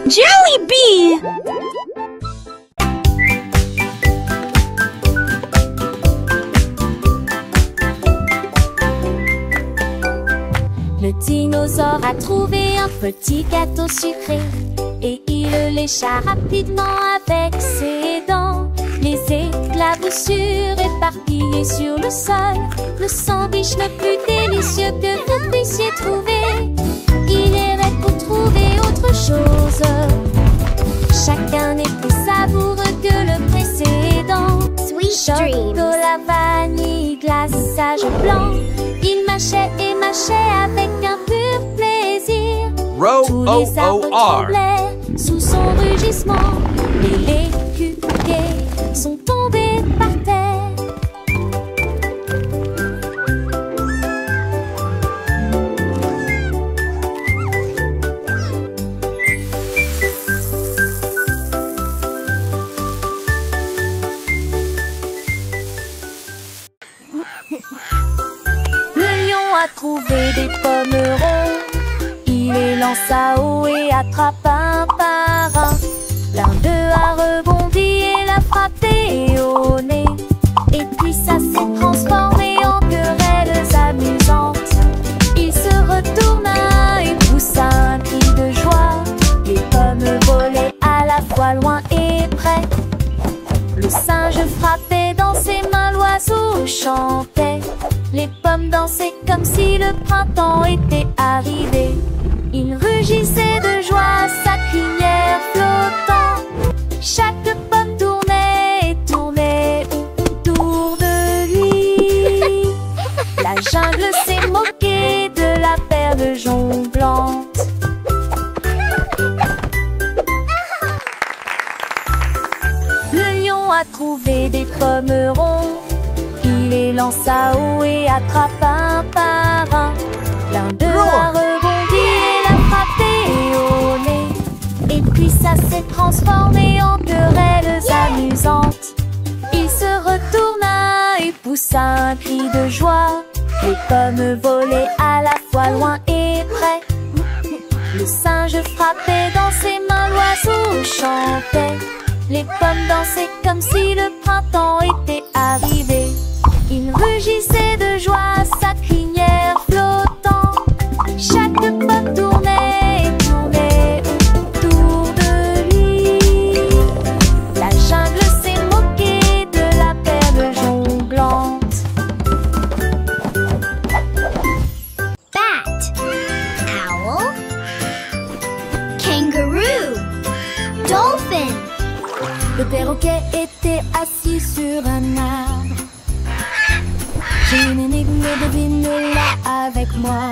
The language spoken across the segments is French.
Jollibee! Le dinosaure a trouvé un petit gâteau sucré et il le lécha rapidement avec ses dents. Les éclaboussures éparpillées sur le sol, le sandwich le plus délicieux que vous puissiez trouver. Il errait pour trouver autre chose. Chacun n'est plus savoureux que le précédent. Sweet dreams. Chocolat, vanille, glaçage blanc. Il mâchait et mâchait avec un pur plaisir. Tous les arbres tremblaient sous son rugissement. Les légumiers sont tombés par terre. Le lion a trouvé des pommes rondes. Il les lança haut et attrapa un par un. L'un d'eux a rebondi et l'a frappé au nez. Et puis ça s'est transformé en querelles amusantes. Il se retourna et poussa un cri de joie. Les pommes volaient à la fois loin et près. Le singe frappait dans ses mains, l'oiseau chantait. Les pommes dansaient comme si le printemps était arrivé. Il rugissait de joie, sa crinière flottant. Chaque pomme tournait et tournait autour de lui. La jungle s'est moquée de la perle jonglante. Le lion a trouvé des pommes rondes. Il les lança haut et attrapa un par un. L'un d'eux a rebondi et l'a frappé au nez. Et puis ça s'est transformé en querelles amusantes. Il se retourna et poussa un cri de joie. Les pommes volaient à la fois loin et près. Le singe frappait dans ses mains, l'oiseau chantait. Les pommes dansaient comme si le printemps était arrivé. Il rugissait de joie, sa crinière flottant. Chaque pomme tournait et tournait autour de lui. La jungle s'est moquée de la perle jonglante. Bat, owl, kangaroo, dolphin. Le perroquet était assis sur un arbre. J'ai une énigme, devine-la avec moi.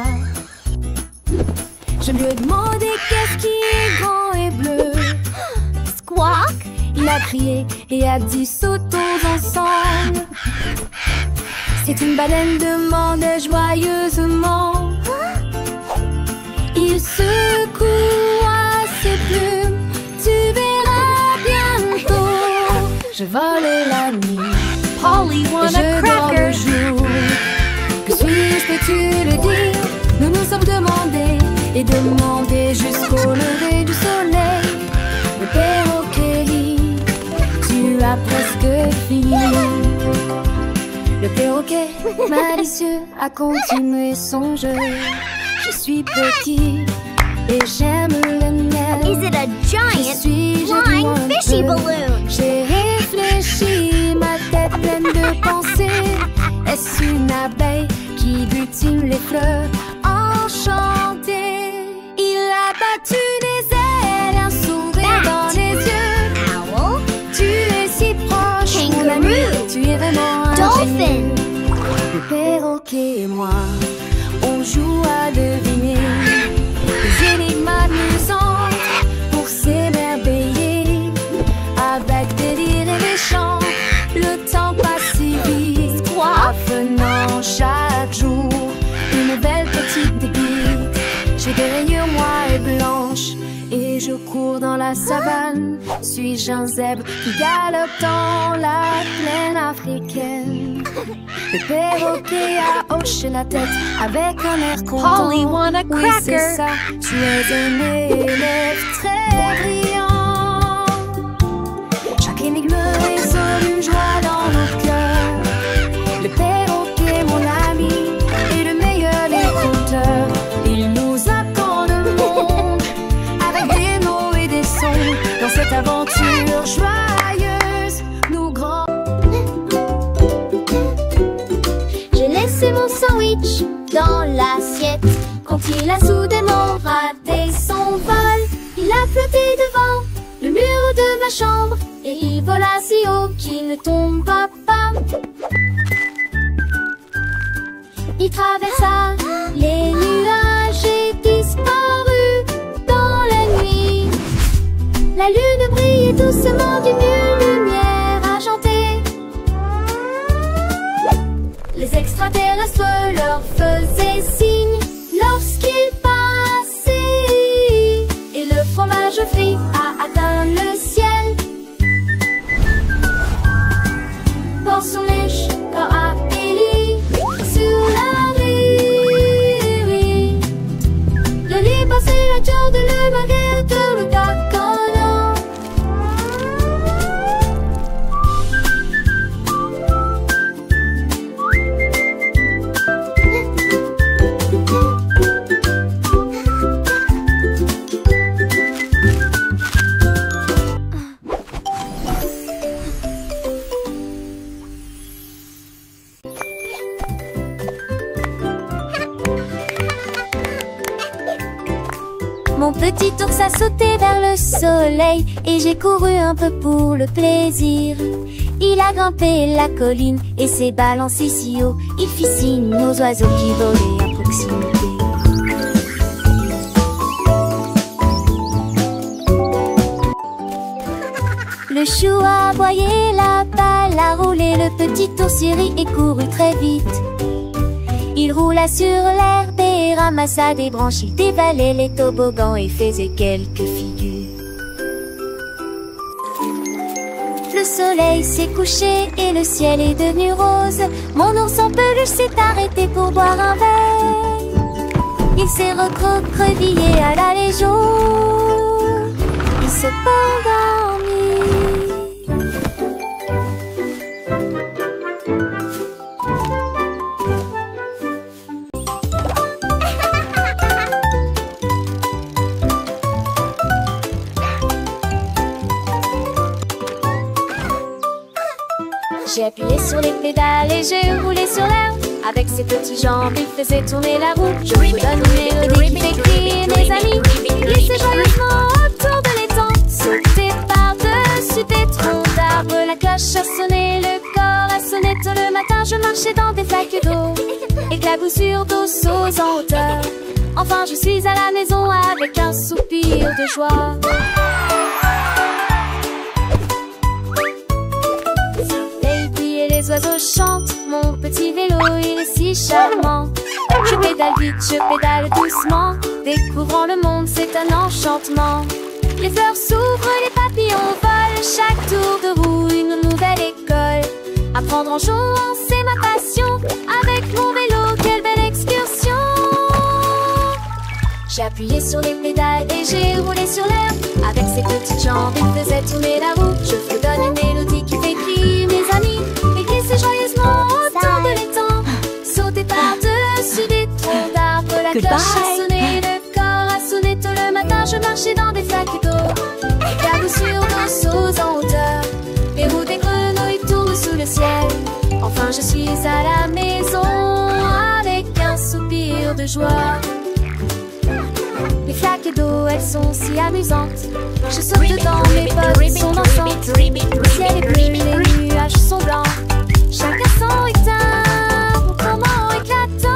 Je lui ai demandé qu'est-ce qui est grand et bleu. Squawk, Il a crié et a dit sautons ensemble. C'est une baleine, demandait joyeusement. Il secoua ses plumes, tu verras bientôt. Je volais la nuit, Polly et want je a dors le cracker. jour. Que suis-je, peux-tu le dire? Nous nous sommes demandés et demandés jusqu'au lever du soleil. Le perroquet lit, tu as presque fini. Le perroquet malicieux a continué son jeu. Je suis petit et j'aime le miel. Is it a giant flying fishy balloon? J'ai réfléchi, ma tête pleine de pensées. Est-ce une abeille qui butine les fleurs enchantées? Il a battu des ailes, un sourire dans les yeux. Owl, Tu es si proche, mon Kangaroo, ami, tu es vraiment un dolphin. génie. Le perroquet et moi, on joue à deviner des énigmes amusantes pour s'émerveiller. Avec des rires et des chants, le temps passe si vite. Apprenant chaque jour une nouvelle petite pépite. J'ai des rayures noires et blanches et je cours dans la savane? Suis-je un zèbre qui galope dans la plaine africaine? Le perroquet a hoché la tête avec un air content. Polly want a Oui, cracker. c'est ça, tu es un élève très brillant. Chaque énigme résonne une joie dans nos cœurs. Le perroquet, mon ami, est le meilleur des conteurs. Il nous apprend le monde avec des mots et des sons. Dans cette aventure joyeuse, nous grands. J'ai laissé mon sandwich dans l'assiette quand il a soudainement raté son vol. Il a flotté devant le mur de ma chambre et il vola si haut qu'il ne tomba pas. Il traversa les nuages et disparut dans la nuit. La lune brillait doucement d'une lumière argentée. Les extraterrestres leur faisaient signe lorsqu'ils passaient. Et le fromage frit a atteint le ciel. Dans son lèche, corps apéli sur la rue. Le lit passé la tour de le baguette de le taconant. Mon petit ours a sauté vers le soleil et j'ai couru un peu pour le plaisir. Il a grimpé la colline et s'est balancé si haut. Il fit signe aux oiseaux qui volaient à proximité. Le chou a aboyé, la balle a roulé, le petit ours rit et courut très vite. Il roula sur l'herbe et ramassa des branches. Il dévalait les toboggans et faisait quelques figures. Le soleil s'est couché et le ciel est devenu rose. Mon ours en peluche s'est arrêté pour boire un verre. Il s'est recroquevillé à la légion. Il s'est endormi. J'ai appuyé sur les pédales et j'ai roulé sur l'herbe. Avec ses petites jambes, il faisait tourner la roue. Je vous donne une mélodie qui fait crier mes amis. Glissez joyeusement autour de l'étang. Sautez par-dessus des troncs d'arbres. La cloche a sonné, le corps a sonné. Tôt le matin, je marchais dans des flaques d'eau. Éclaboussures d'eau sauce en hauteur. Enfin, je suis à la maison avec un soupir de joie. Les oiseaux chantent, mon petit vélo il est si charmant. Je pédale vite, je pédale doucement. Découvrant le monde, c'est un enchantement. Les fleurs s'ouvrent, les papillons volent. Chaque tour de roue, une nouvelle école. Apprendre en jouant, c'est ma passion. Avec mon vélo, quelle belle excursion. J'ai appuyé sur les pédales et j'ai roulé sur l'herbe. Avec ses petites jambes, il faisait tourner la roue. Je vous donne une mélodie qui fait crier mes amis. Glissez joyeusement autour de l'étang. Sautez par-dessus des troncs d'arbres. La cloche a sonné, le corps a sonné. Tôt le matin, je marchais dans des flaques d'eau. Éclaboussures d'eau sauce en hauteur. Les roues des grenouilles tournent sous le ciel. Enfin, je suis à la maison avec un soupir de joie. Les flaques d'eau, elles sont si amusantes. Je saute dedans, mes potes sont dansantes. Le ciel est bleu, les nuages sont blancs. Chaque instant est un moment éclatant.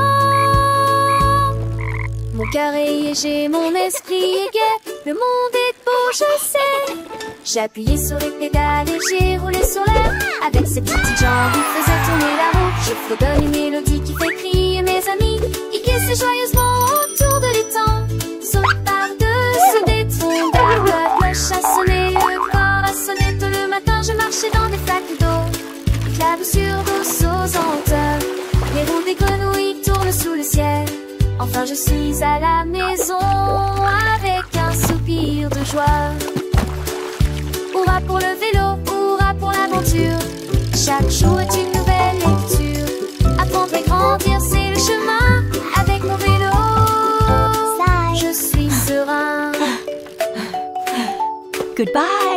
Mon cœur est léger, mon esprit est gai. Le monde est beau, je sais. J'ai appuyé sur les pédales et j'ai roulé sur l'air. Avec ses petites jambes, il faisait tourner la roue. Je fredonne une mélodie qui fait crier mes amis. Il glisse joyeusement autour de l'étang. Saute par-dessus des troncs d'arbres. Quand je suis à la maison avec un soupir de joie. Hurrah pour le vélo, hurrah pour l'aventure. Chaque jour est une nouvelle lecture. Apprendre et grandir, c'est le chemin. Avec mon vélo, je suis serein. Goodbye.